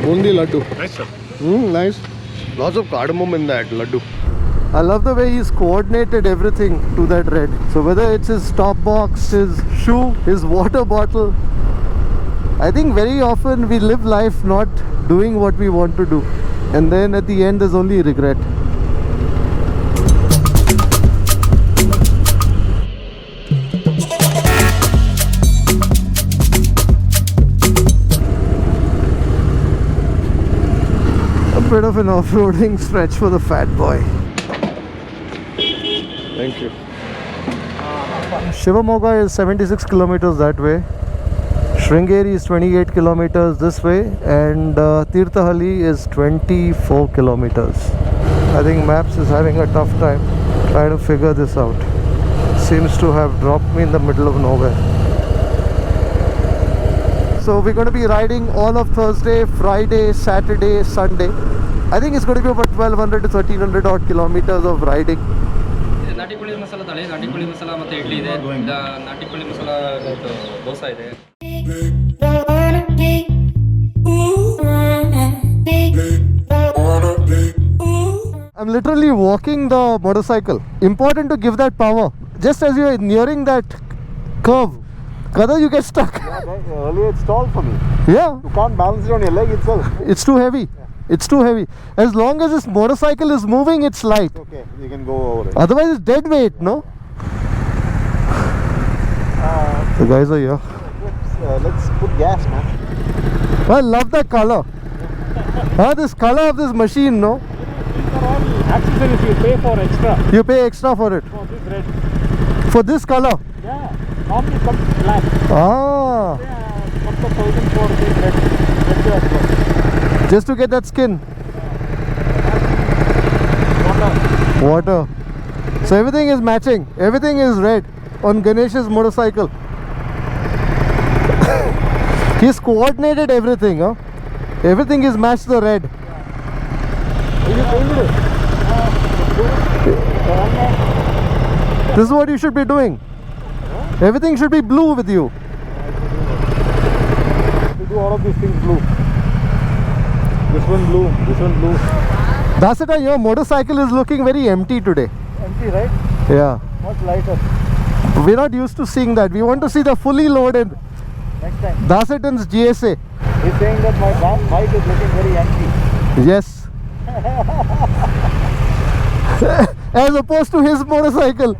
Bundi laddu. Nice, sir. Nice. Lots of cardamom in that laddu. I love the way he's coordinated everything to that red. So whether it's his top box, his shoe, his water bottle, I think very often we live life not doing what we want to do, and then at the end there's only regret. A bit of an off-roading stretch for the fat boy. Thank you. Shimoga is 76 kilometers that way. Sringeri is 28 kilometers this way, and Thirthahalli is 24 kilometers. I think Maps is having a tough time trying to figure this out. Seems to have dropped me in the middle of nowhere. So we're going to be riding all of Thursday, Friday, Saturday, Sunday. I think it's going to be about 1200 to 1300 odd kilometers of riding. ನಾಟಿ ಕೋಳಿ ಮಸಾಲ ತಳಿ, ನಾಟಿ ಕೋಳಿ ಮಸಾಲ ಮತ್ತೆ ಇಡ್ಲಿ ಇದೆ, ನಾಟಿ ಕೋಳಿ ಮಸಾಲ ದೋಸೆ ಇದೆ. I'm literally walking the motorcycle. Important to give that power. Just as you're nearing that curve, Kada, you get stuck. Yeah, earlier it stalled for me. Yeah. You can't balance it on your leg itself. It's too heavy. It's too heavy. As long as this motorcycle is moving, it's light. Okay, you can go over it. Otherwise, it's dead weight, no? The guys are here. Let's put gas, man. I love the color. This color of this machine, no? These are all accessories you pay for extra. You pay extra for it. For this red. For this color? Yeah. Normally it comes black. Ah. Yeah, comes 1,000 for this red. Red as well. Just to get that skin. Water. So everything is matching. Everything is red on Ganesh's motorcycle. He's coordinated everything, huh? Everything is matched the red. This is what you should be doing. Everything should be blue with you. We do all of these things blue. This one blue, this one blue. That's it, your motorcycle is looking very empty today. Empty, right? Yeah. Much lighter. We're not used to seeing that. We want to see the fully loaded Next time. Daseton's GSA. He's saying that my bike is looking very empty. Yes. As opposed to his motorcycle.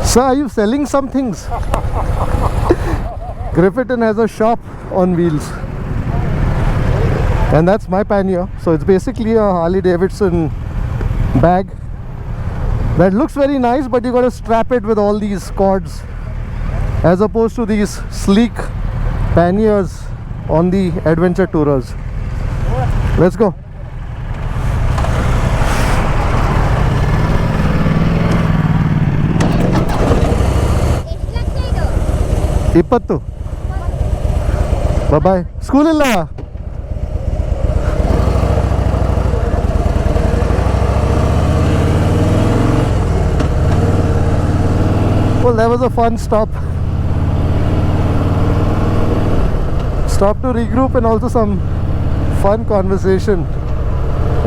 Sir, are you selling some things? Griffiton has a shop on wheels. And that's my pannier. So it's basically a Harley Davidson bag that looks very nice, but you got to strap it with all these cords, as opposed to these sleek panniers on the adventure tourers. Let's go. Ippattu. Bye bye. School illa. Well, that was a fun stop. Stop to regroup and also some fun conversation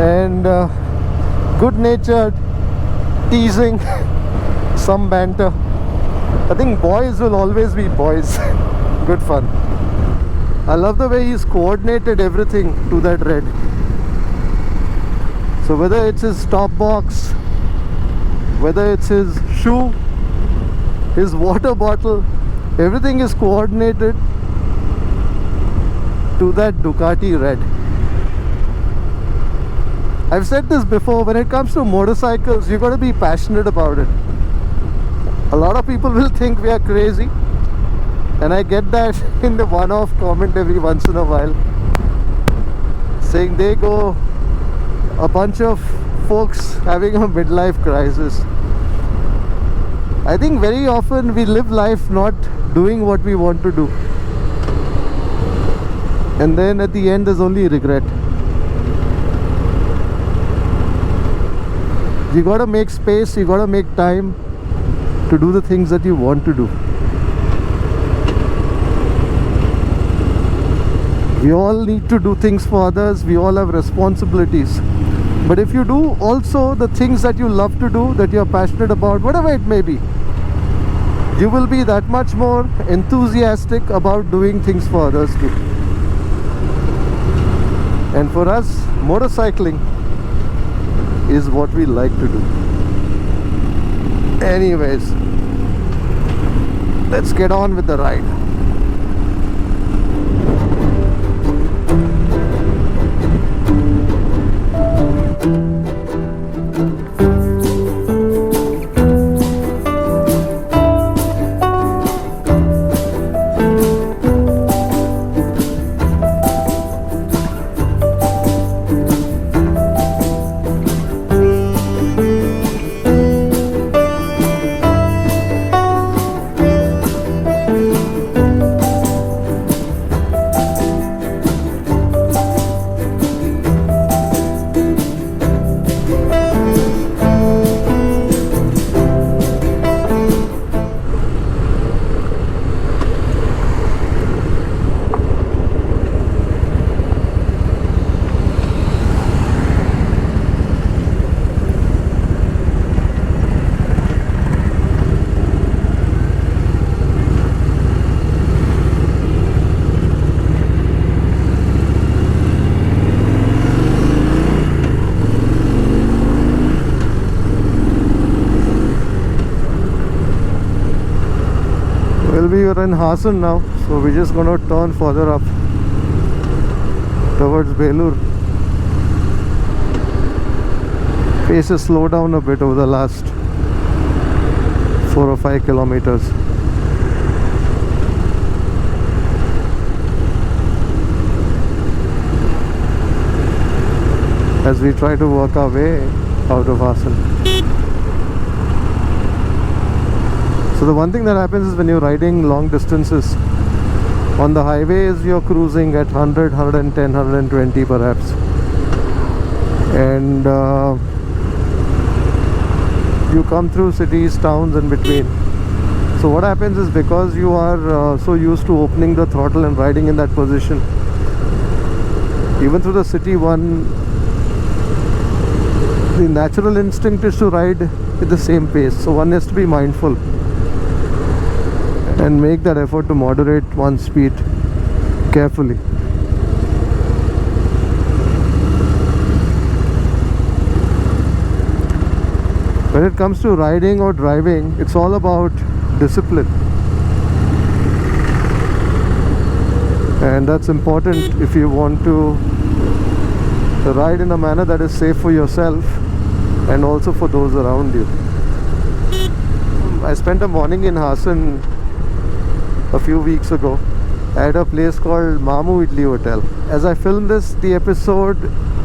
and good-natured teasing, some banter. I think boys will always be boys. Good fun. I love the way he's coordinated everything to that red. So whether it's his top box, whether it's his shoe, his water bottle, everything is coordinated to that Ducati red. I've said this before, when it comes to motorcycles, you got to be passionate about it. A lot of people will think we are crazy, and I get that in the one-off comment every once in a while, saying they go a bunch of folks having a midlife crisis. I think very often we live life not doing what we want to do, and then at the end there's only regret. You gotta make space, you gotta make time to do the things that you want to do. We all need to do things for others. We all have responsibilities. But if you do also the things that you love to do, that you're passionate about, whatever it may be, you will be that much more enthusiastic about doing things for others too. And for us, motorcycling is what we like to do. Anyways, let's get on with the ride. Well, we are in Hassan now, so we're just going to turn further up towards Belur. Pace has slowed down a bit over the last 4 or 5 kilometers. As we try to work our way out of Hassan. So the one thing that happens is when you're riding long distances on the highways, you're cruising at 100, 110, 120 perhaps, and you come through cities, towns in between. So what happens is, because you are so used to opening the throttle and riding in that position, even through the city, the natural instinct is to ride at the same pace. So one has to be mindful and make that effort to moderate one's speed carefully. When it comes to riding or driving, it's all about discipline, and that's important if you want to ride in a manner that is safe for yourself and also for those around you. I spent a morning in Hassan a few weeks ago at a place called Mamu Idli Hotel. As I film this, the episode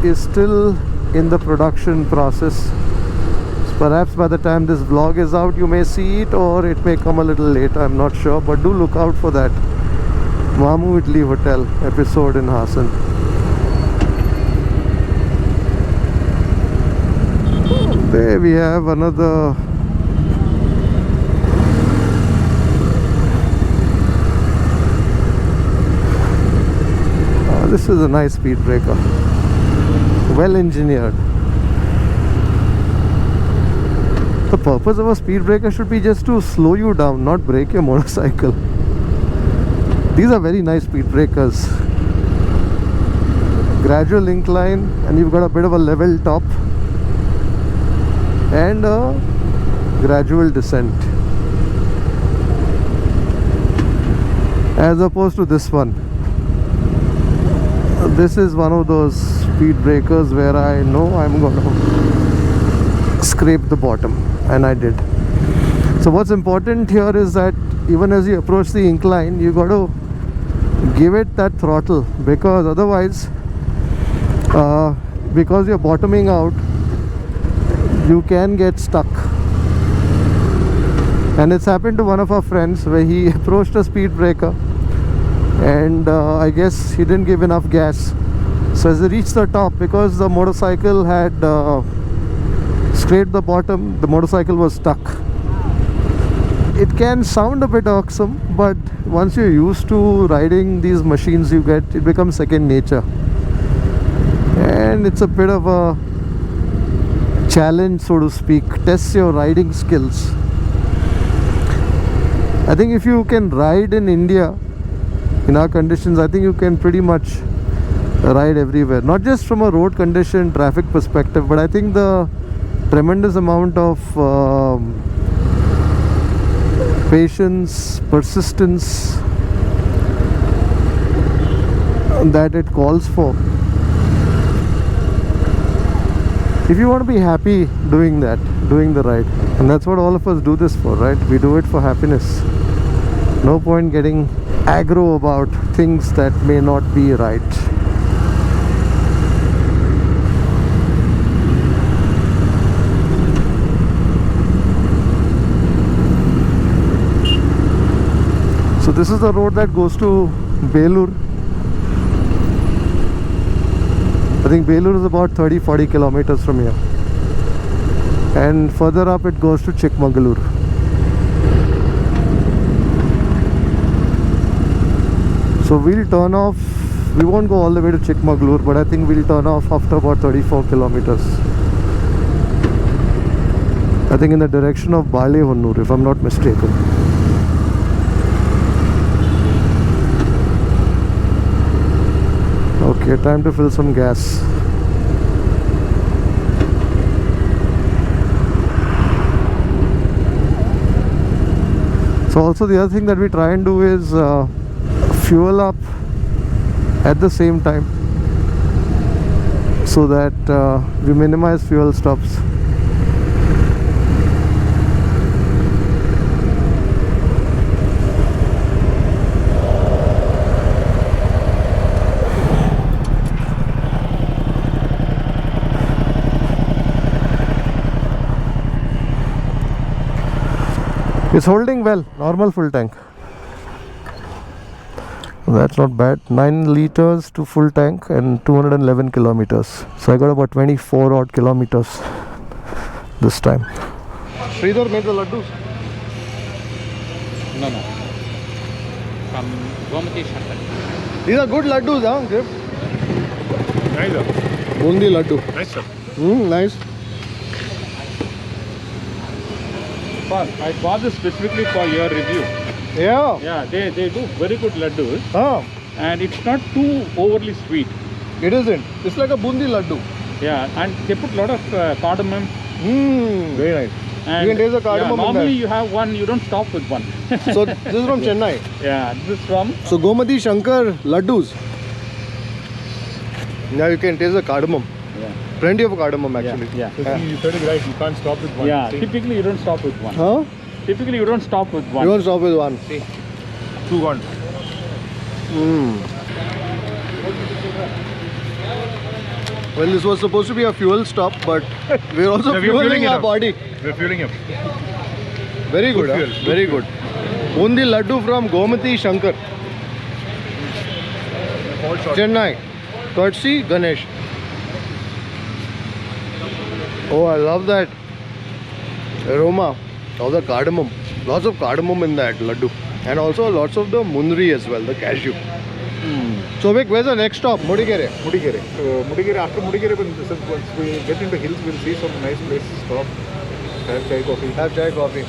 is still in the production process. So perhaps by the time this vlog is out, you may see it, or it may come a little later, I'm not sure, but do look out for that Mamu Idli Hotel episode in Hassan. There we have another this is a nice speed breaker, well engineered. The purpose of a speed breaker should be just to slow you down, not break your motorcycle. These are very nice speed breakers. Gradual incline, and you've got a bit of a level top and a gradual descent, as opposed to this one. This is one of those speed breakers where I know I'm gonna scrape the bottom, and I did. So what's important here is that even as you approach the incline, you got to give it that throttle, because otherwise because you're bottoming out, you can get stuck. And it's happened to one of our friends where he approached a speed breaker, and I guess he didn't give enough gas. So as he reached the top, because the motorcycle had scraped the bottom, the motorcycle was stuck. it can sound a bit irksome, but once you're used to riding these machines, it becomes second nature, and it's a bit of a challenge, so to speak. Tests your riding skills. I think if you can ride in India in our conditions, I think you can pretty much ride everywhere, not just from a road condition traffic perspective, but I think the tremendous amount of patience, persistence that it calls for. If you want to be happy doing that, doing the ride, and that's what all of us do this for, right? We do it for happiness. No point getting aggro about things that may not be right. So this is the road that goes to Belur. I think Belur is about 30-40 kilometers from here, and further up it goes to Chikmagalur. So we'll turn off. We won't go all the way to Chikmagalur, but I think we'll turn off after about 34 kilometers. I think in the direction of Balehonnur, if I'm not mistaken. Okay, time to fill some gas. So also the other thing that we try and do is fuel up at the same time, so that we minimize fuel stops. It's holding well, normal full tank. That's not bad. 9 liters to full tank and 211 kilometers. So I got about 24 odd kilometers this time. Sridhar made the laddus? No. From Gomti, Shankar. These are good laddus, huh, Grip? Nice, sir. Bundi laddu. Nice, sir. Nice. I bought this specifically for your review. Yeah. Yeah, they do very good laddus. Ah, And it's not too overly sweet. it isn't. It's like a bundi laddu. Yeah, and they put a lot of cardamom. Very nice. And You can taste the cardamom in normally that. you have one, you don't stop with one. So this is from Chennai. Yeah, this is from... So Gomti Shankar laddus. Now you can taste the cardamom. Yeah. Plenty of cardamom actually. Yeah. You said it right, you can't stop with one. Yeah, See? typically you don't stop with one. Huh? Typically you don't stop with one. You won't stop with one. See. 2-1. Well, this was supposed to be a fuel stop, but we're also Yeah, we're fueling fueling it our up. body. We're fueling up. Very good, Good huh? fuel, good Very good. Bundi laddu from Gomti Shankar, All shot. Chennai. Courtesy Ganesh. Oh, I love that aroma of the cardamom. Lots of cardamom in that laddu. And also lots of the munri as well, the cashew. So Vic, where's the next stop? Mudigere. Mudigere. So Mudigere, after Mudigere, once we get into hills, we'll see some nice place to stop. Have chai coffee. Have chai coffee.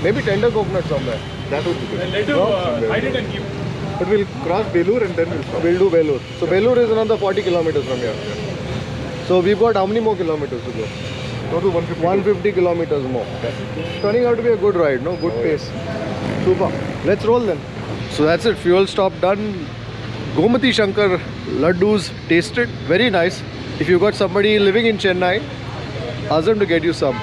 Maybe tender coconut somewhere. That would be good. hide it and keep. But we'll cross Belur and then we'll stop. We'll do Belur. So Belur is another 40 kilometers from here. So we've got how many more kilometers to go? Total 150. 150 kilometers more. Turning out to be a good ride, no? Good pace. Super. Let's roll then. So that's it. Fuel stop done. Gomti Shankar laddus tasted. Very nice. If you've got somebody living in Chennai, ask them to get you some.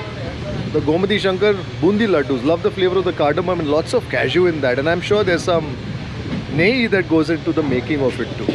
The Gomti Shankar bundi laddus. Love the flavor of the cardamom and lots of cashew in that. And I'm sure there's some nehi that goes into the making of it too.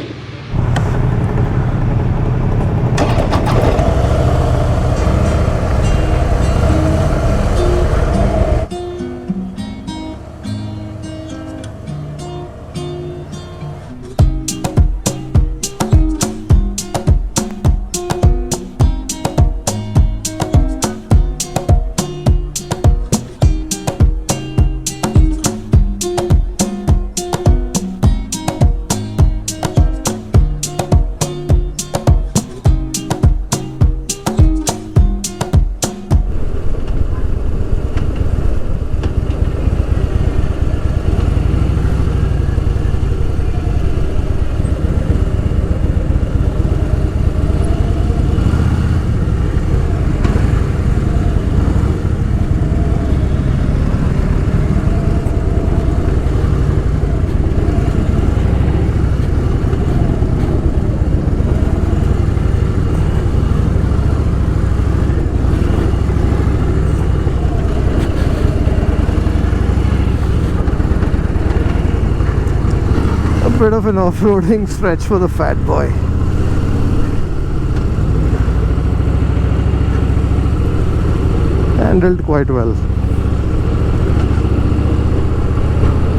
bit of an off-roading stretch for the fat boy. Handled quite well.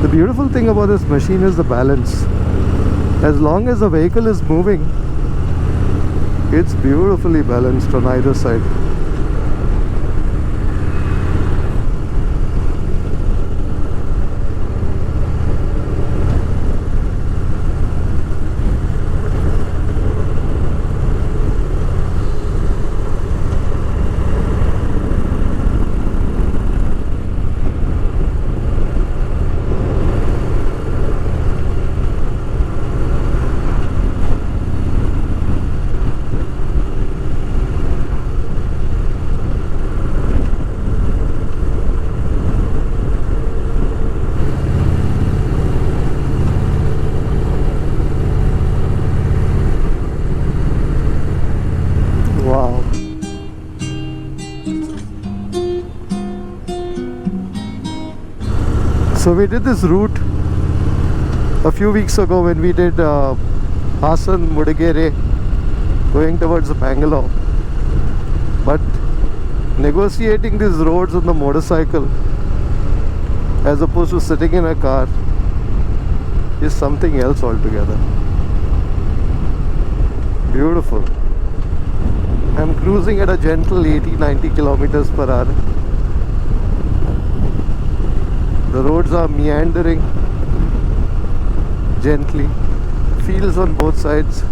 The beautiful thing about this machine is the balance. As long as the vehicle is moving, it's beautifully balanced on either side. So we did this route a few weeks ago when we did Hassan, Mudigere, going towards Bangalore. But negotiating these roads on the motorcycle as opposed to sitting in a car is something else altogether. Beautiful. I'm cruising at a gentle 80-90 kilometers per hour. The roads are meandering gently. Fields on both sides.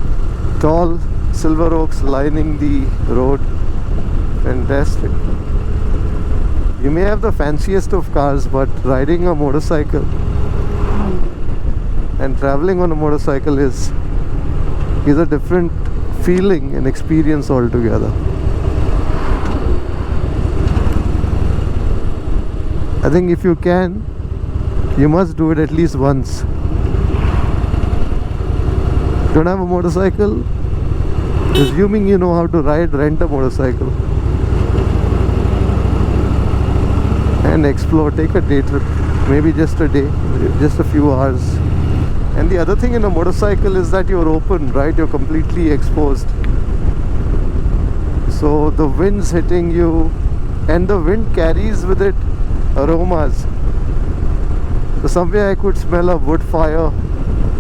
Tall silver oaks lining the road. Fantastic. You may have the fanciest of cars, but riding a motorcycle and traveling on a motorcycle is a different feeling and experience altogether. I think if you can, you must do it at least once. Don't have a motorcycle? Assuming you know how to ride, rent a motorcycle and explore. Take a day trip, maybe just a day, just a few hours. And the other thing in a motorcycle is that you're open, right? You're completely exposed. So the wind's hitting you, and the wind carries with it aromas. So somewhere I could smell a wood fire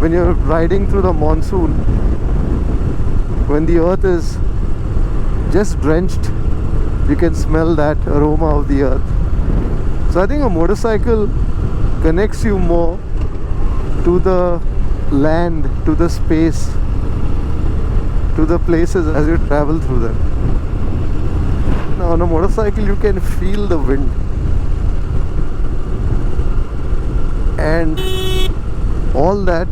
when you're riding through the monsoon, when the earth is just drenched. You can smell that aroma of the earth. So I think a motorcycle connects you more to the land, to the space, to the places as you travel through them. Now on a motorcycle you can feel the wind, and all that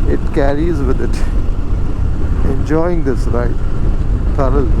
it carries with it. Enjoying this ride thoroughly.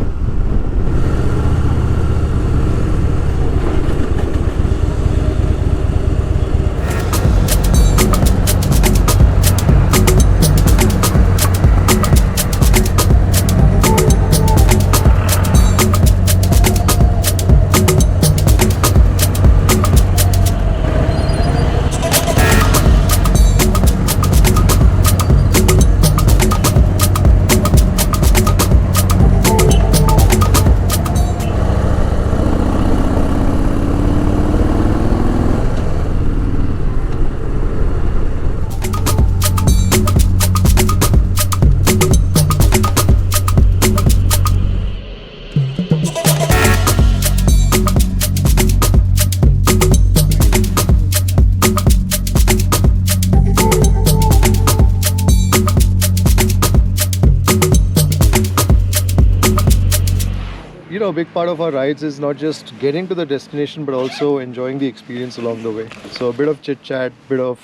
You know, a big part of our rides is not just getting to the destination but also enjoying the experience along the way. So a bit of chit chat, bit of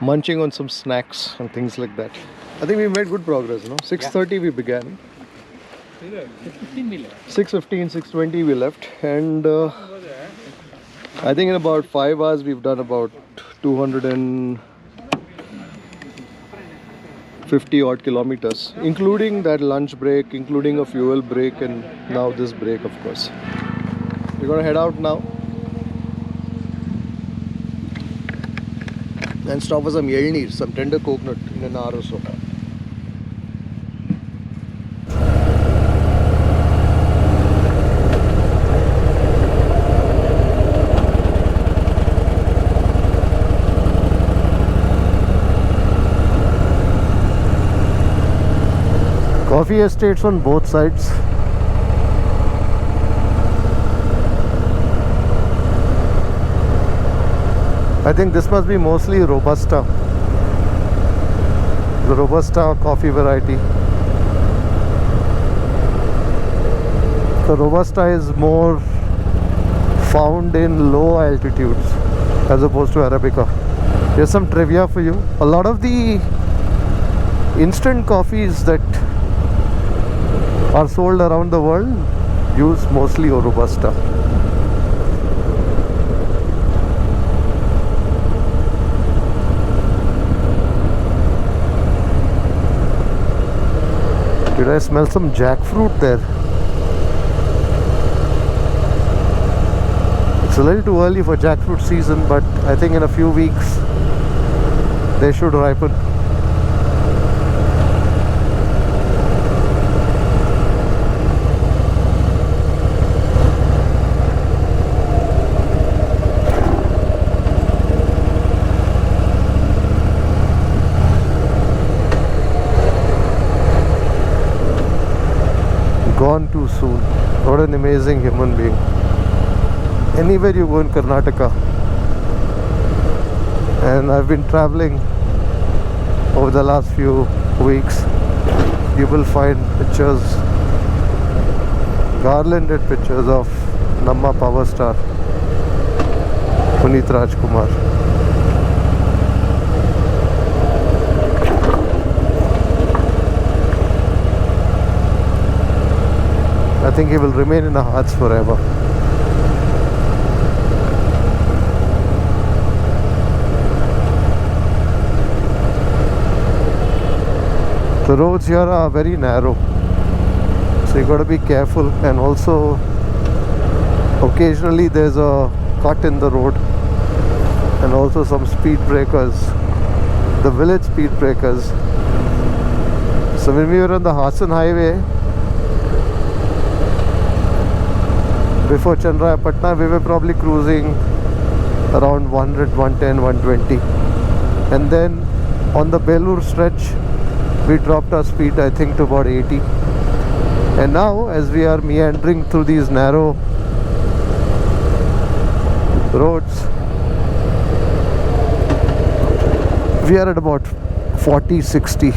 munching on some snacks and things like that. I think we made good progress, no? 6:30 we began. 6:15, 6:20 we left, and I think in about 5 hours we've done about 250 odd kilometers, including that lunch break, including a fuel break, and now this break, of course. We're gonna head out now and stop for some yelneer, some tender coconut in an hour or so. Coffee estates on both sides. I think this must be mostly Robusta. The Robusta coffee variety. The Robusta is more found in low altitudes as opposed to Arabica. Here's some trivia for you. A lot of the instant coffees that are sold around the world use mostly Robusta. Did I smell some jackfruit there? It's a little too early for jackfruit season, but I think in a few weeks they should ripen. Gone too soon. What an amazing human being. Anywhere you go in Karnataka, and I've been traveling over the last few weeks, you will find pictures, garlanded pictures of Namma power star Puneet Rajkumar. I think he will remain in our hearts forever. The roads here are very narrow, so you got to be careful, and also occasionally there's a cut in the road and also some speed breakers, the village speed breakers. So when we were on the Hassan highway before Chandrayapatna, we were probably cruising around 100, 110, 120, and then on the Belur stretch we dropped our speed, I think, to about 80. And now as we are meandering through these narrow roads, we are at about 40, 60.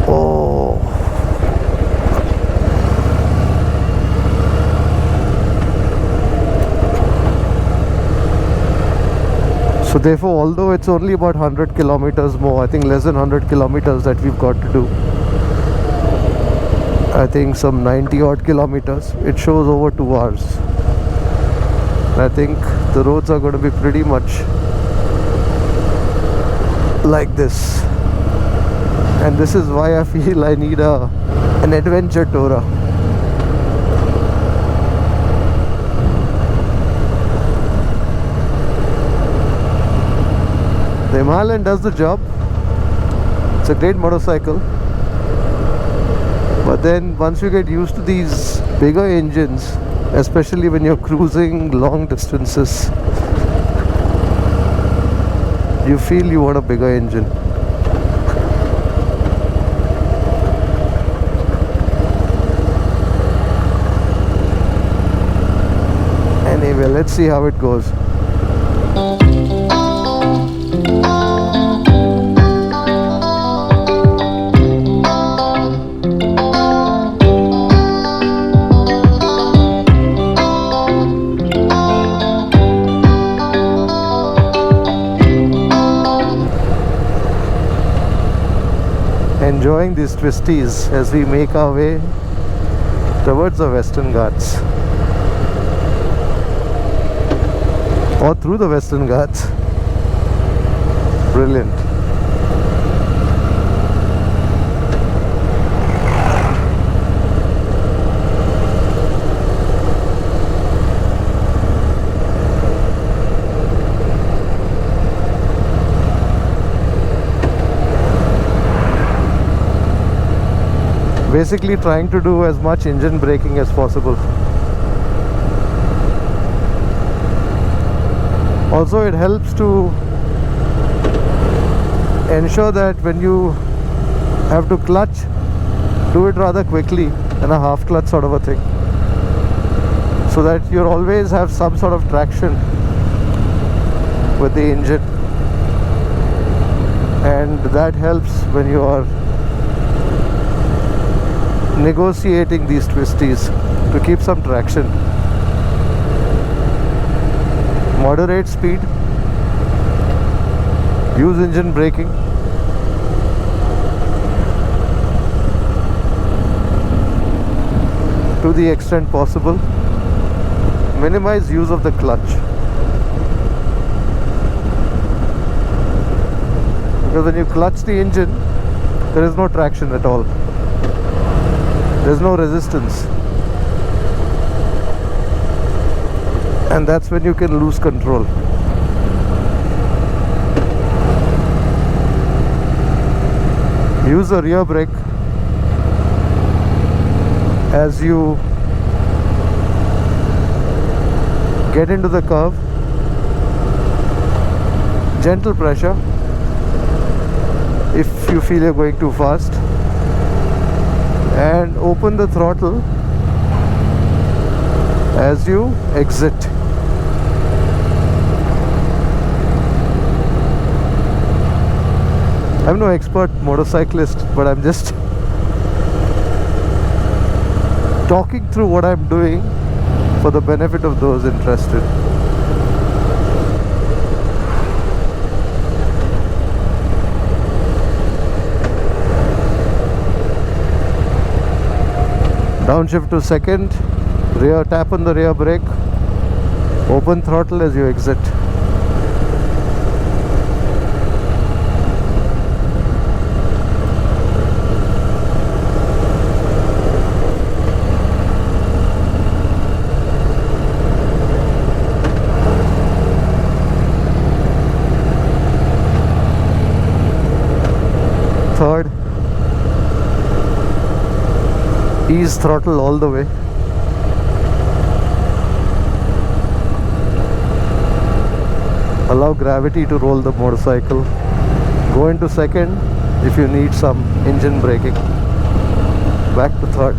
Oh, so therefore, although it's only about 100 kilometers more, I think less than 100 kilometers that we've got to do, I think some 90 odd kilometers, it shows over 2 hours. I think the roads are going to be pretty much like this, and this is why I feel I need an adventure tourer. The Himalayan does the job. It's a great motorcycle, but then once you get used to these bigger engines, especially when you're cruising long distances, you feel you want a bigger engine. Anyway, let's see how it goes. Enjoying these twisties as we make our way towards the Western Ghats, or through the Western Ghats. Brilliant. Basically trying to do as much engine braking as possible. Also, it helps to ensure that when you have to clutch, do it rather quickly in a half clutch sort of a thing, so that you always have some sort of traction with the engine, and that helps when you are negotiating these twisties to keep some traction. Moderate speed, use engine braking, to the extent possible, minimize use of the clutch, because when you clutch the engine, there is no traction at all, there's no resistance, and that's when you can lose control. Use the rear brake as you get into the curve. Gentle pressure if you feel you're going too fast, and open the throttle as you exit. I'm no expert motorcyclist, but I'm just talking through what I'm doing for the benefit of those interested. Downshift to second, rear tap on the rear brake, open throttle as you exit. Third, ease throttle all the way. Allow gravity to roll the motorcycle. Go into second if you need some engine braking. Back to third.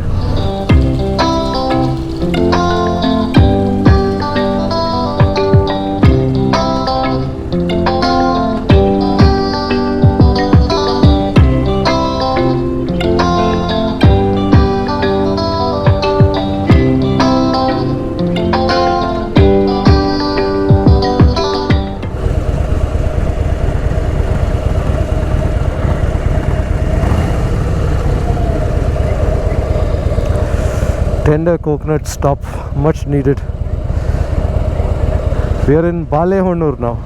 Tender coconut stop, much needed. We are in Balehonnur now.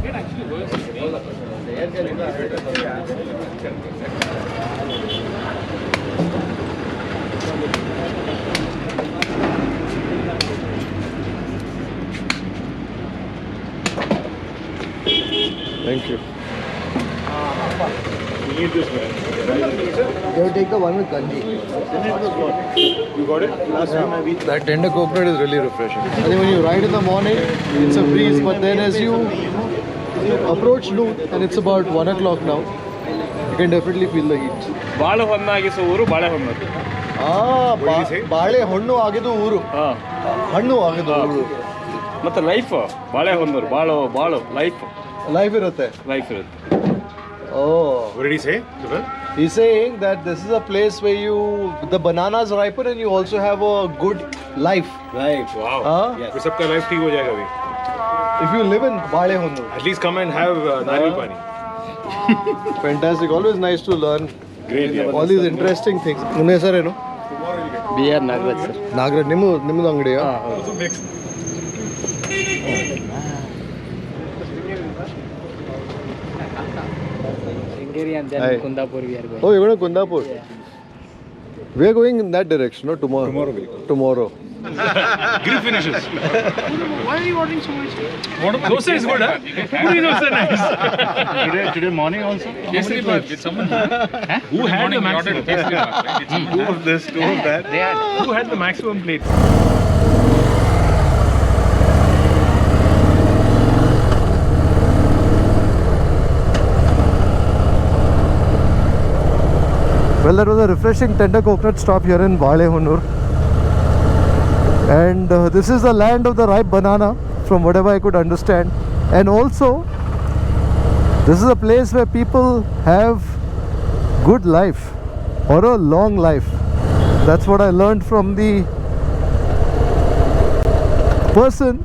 Thank you. You need this man. You take the one with kanji. You got it? Last time I beat. That tender coconut is really refreshing. I think when you ride in the morning, it's a breeze, but then as you approach noon, and it's about 1 o'clock now, you can definitely feel the heat. Balehonnur. ಬಾಳೆಹಣ್ಣು ಆಗಿದ್ದು ಊರು, ಹಣ್ಣು ಆಗಿದ್ದು ಊರು. ಮತ್ತೆ life Balehonnur ಬಾಳು life ಇರುತ್ತೆ. Oh. What did he say? He's saying that this is a place where the bananas ripen and you also have a good life. Wow. Yes. तो सबका life ठीक हो जाएगा अभी. If you live in Balehonnur. At least come and have nariyal pani. Fantastic. Always nice to learn. Great. Yeah. All these interesting things. ನಿಮ್ಮ ಹೆಸರೇನು? BR Nagaraj sir. Nagaraj, ನಿಮ್ಮದು ಅಂಗಡಿಯಾ? And then Hi. Kundapur we are going. Oh, you're going to Kundapur? Yeah. We are going in that direction, no? Tomorrow. Tomorrow we'll go. Tomorrow. Grill finishes. Why are you ordering so much? Dosa is good, huh? Puri dosa nice. Today morning also? Kesari bath with someone. Who had the maximum? Two of this, two of that. Who had the maximum plates? Well, that was a refreshing tender coconut stop here in Balehonnur. And this is the land of the ripe banana, from whatever I could understand. And also, this is a place where people have good life, or a long life. That's what I learned from the person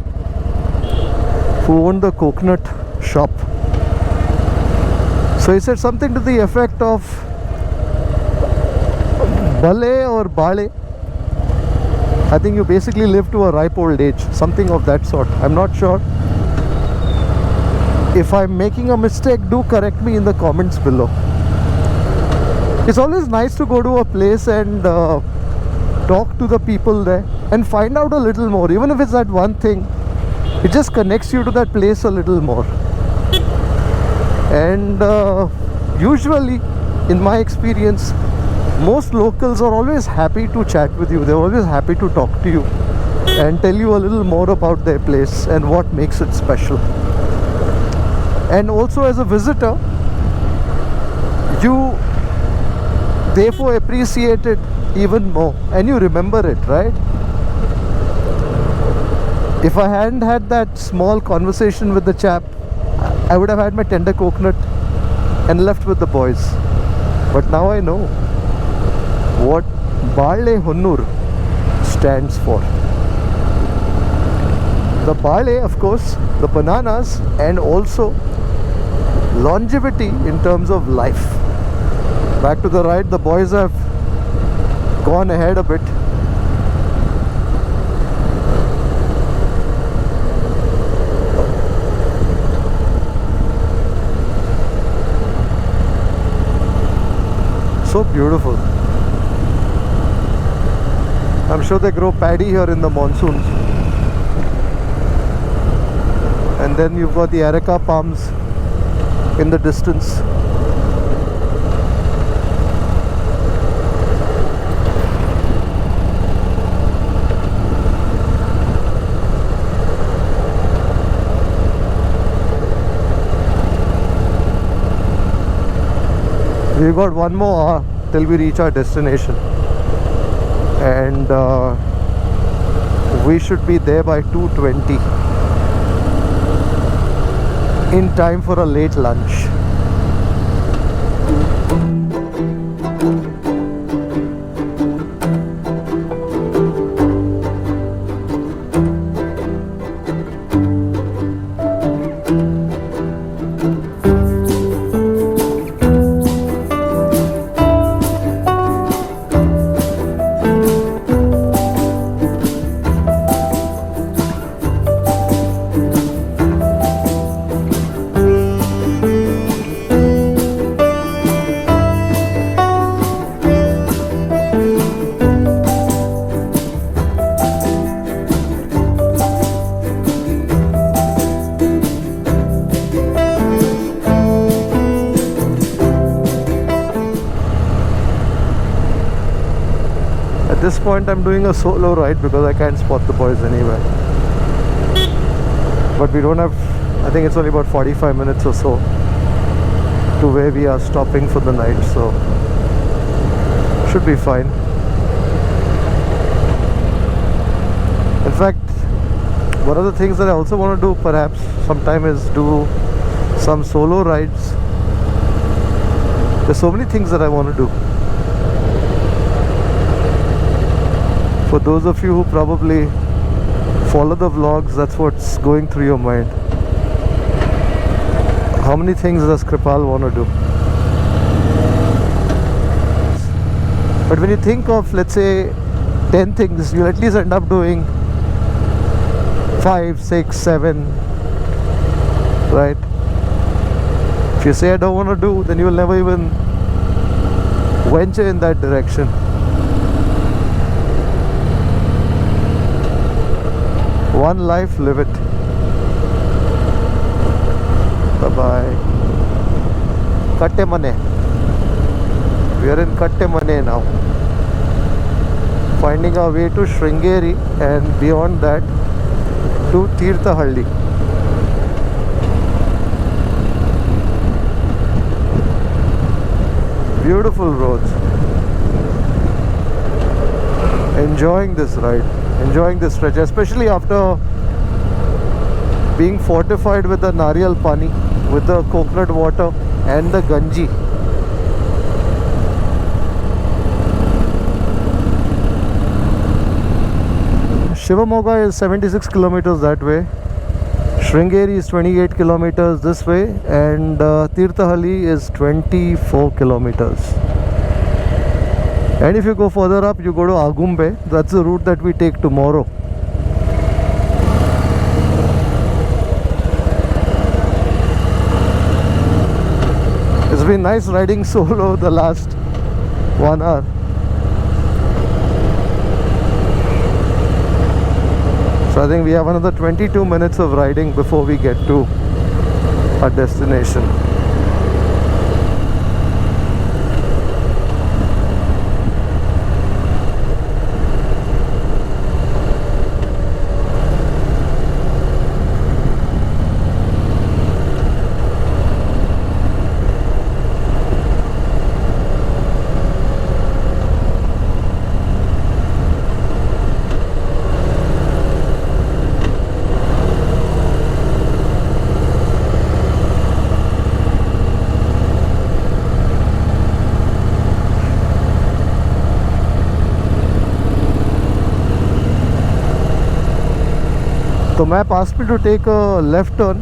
who owned the coconut shop. So he said something to the effect of Bale or Bale. I think you basically live to a ripe old age, something of that sort. I'm not sure. If I'm making a mistake, do correct me in the comments below. It's always nice to go to a place and talk to the people there and find out a little more. Even if it's that one thing, it just connects you to that place a little more. And usually, in my experience, most locals are always happy to chat with you. They're always happy to talk to you and tell you a little more about their place and what makes it special. And also, as a visitor, you therefore appreciate it even more and you remember it, right? If I hadn't had that small conversation with the chap, I would have had my tender coconut and left with the boys. But now I know what Balehonnur stands for. The Bale, of course, the bananas, and also longevity in terms of life. Back to the right, the boys have gone ahead a bit. So beautiful. I'm sure they grow paddy here in the monsoons. And then you've got the areca palms in the distance. We've got one more hour till we reach our destination. And we should be there by 2:20 in time for a late lunch. At this point I'm doing a solo ride because I can't spot the boys anywhere. But we don't have, I think it's only about 45 minutes or so to where we are stopping for the night, so should be fine. In fact, one of the things that I also want to do perhaps sometime is do some solo rides. There's so many things that I want to do. For those of you who probably follow the vlogs, that's what's going through your mind. How many things does Kripal want to do? But when you think of, let's say, 10 things, you'll at least end up doing 5, 6, 7, right? If you say I don't want to do, then you will never even venture in that direction. One life, live it. Bye bye. Kattemane. We are in Kattemane now. Finding our way to Sringeri and beyond that to Thirthahalli. Beautiful roads. Enjoying this ride, enjoying this stretch, especially after being fortified with the nariyal pani, with the coconut water and the ganji. Shimoga is 76 kilometers that way. Sringeri is 28 kilometers this way, and Thirthahalli is 24 kilometers. And if you go further up, you go to Agumbe. That's the route that we take tomorrow. It's been nice riding solo the last 1 hour. So I think we have another 22 minutes of riding before we get to our destination. The map asked me to take a left turn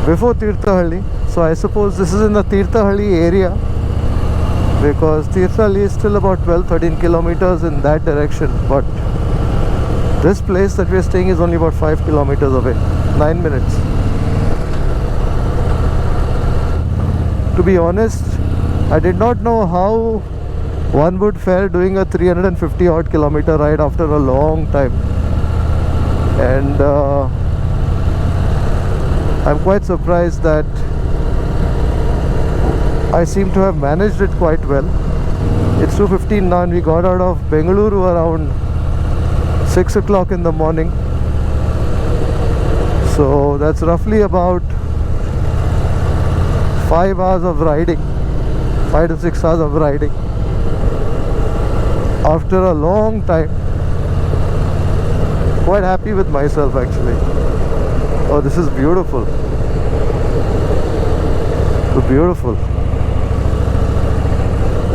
before Thirthahalli, so I suppose this is in the Thirthahalli area, because Thirthahalli is still about 12-13 kilometers in that direction, but this place that we are staying is only about 5 kilometers away. 9 minutes. To be honest, I did not know how one would fare doing a 350 odd kilometer ride after a long time. And I'm quite surprised that I seem to have managed it quite well. It's 2:15 now, and we got out of Bengaluru around 6 o'clock in the morning. So that's roughly about 5 hours of riding, 5 to 6 hours of riding after a long time. Quite happy with myself actually. Oh, this is beautiful. So beautiful.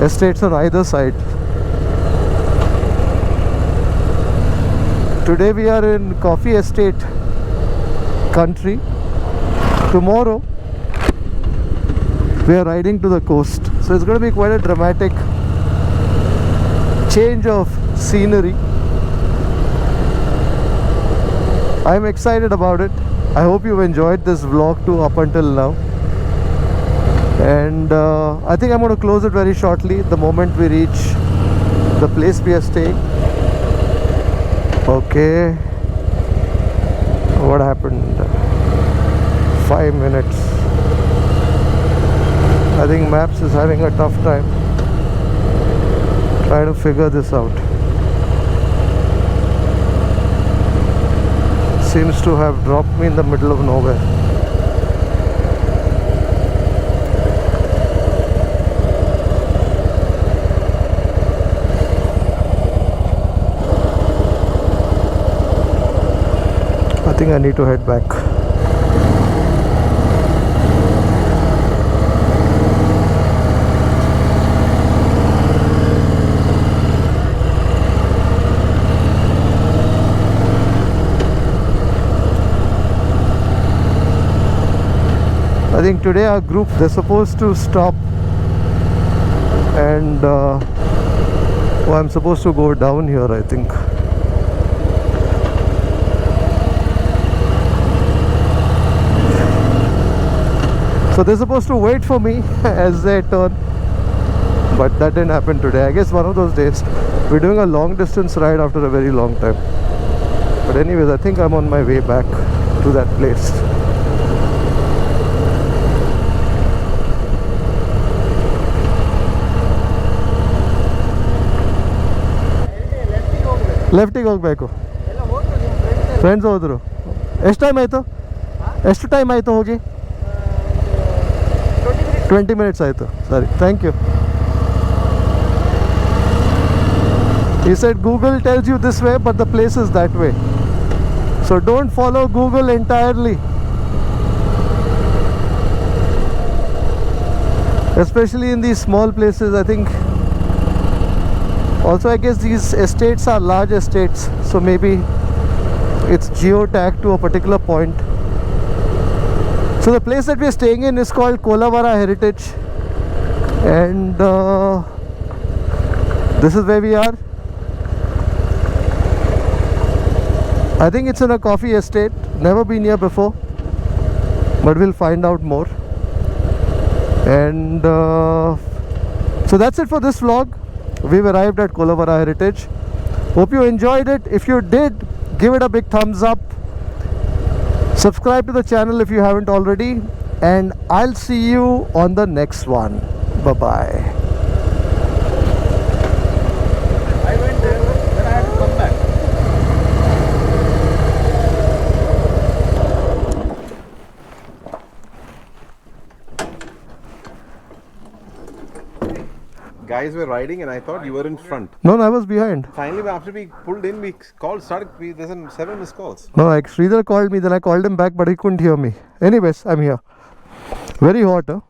Estates on either side. Today we are in coffee estate country. Tomorrow we are riding to the coast. So it's going to be quite a dramatic change of scenery. I'm excited about it. I hope you've enjoyed this vlog too up until now. And I think I'm going to close it very shortly the moment we reach the place we are staying. Okay. What happened? 5 minutes. I think Maps is having a tough time trying to figure this out. Seems to have dropped me in the middle of nowhere. I think I need to head back. I think today our group, they're supposed to stop and I'm supposed to go down here, I think. So they're supposed to wait for me as they turn, but that didn't happen today. I guess one of those days. We're doing a long distance ride after a very long time. But anyways, I think I'm on my way back to that place. ಲೆಫ್ಟಿಗೆ ಹೋಗ್ಬೇಕು. Friends ಹೋದ್ರು. ಎಷ್ಟು time ಆಯಿತು? ಎಷ್ಟು time ಆಯಿತು ಹೋಗಿ? 20 minutes ಆಯಿತು. ಸರಿ, thank you. He said Google tells you this way, but the place is that way. So don't follow Google entirely. Especially in these small places, I think. Also, I guess these estates are large estates, so maybe it's geo-tagged to a particular point. So the place that we're staying in is called Kolavara Heritage, and this is where we are. I think it's in a coffee estate. Never been here before, but we'll find out more. And so that's it for this vlog. We've arrived at Kolavara Heritage. Hope you enjoyed it. If you did, give it a big thumbs up. Subscribe to the channel if you haven't already, and I'll see you on the next one. Bye bye. I went there, then I had to come back. Guys were riding and I thought you were in front. No, I was behind. Finally, after we pulled in, we called, there's 7 missed calls. No, like Sridhar called me, then I called him back, but he couldn't hear me. Anyways, I'm here. Very hot, huh?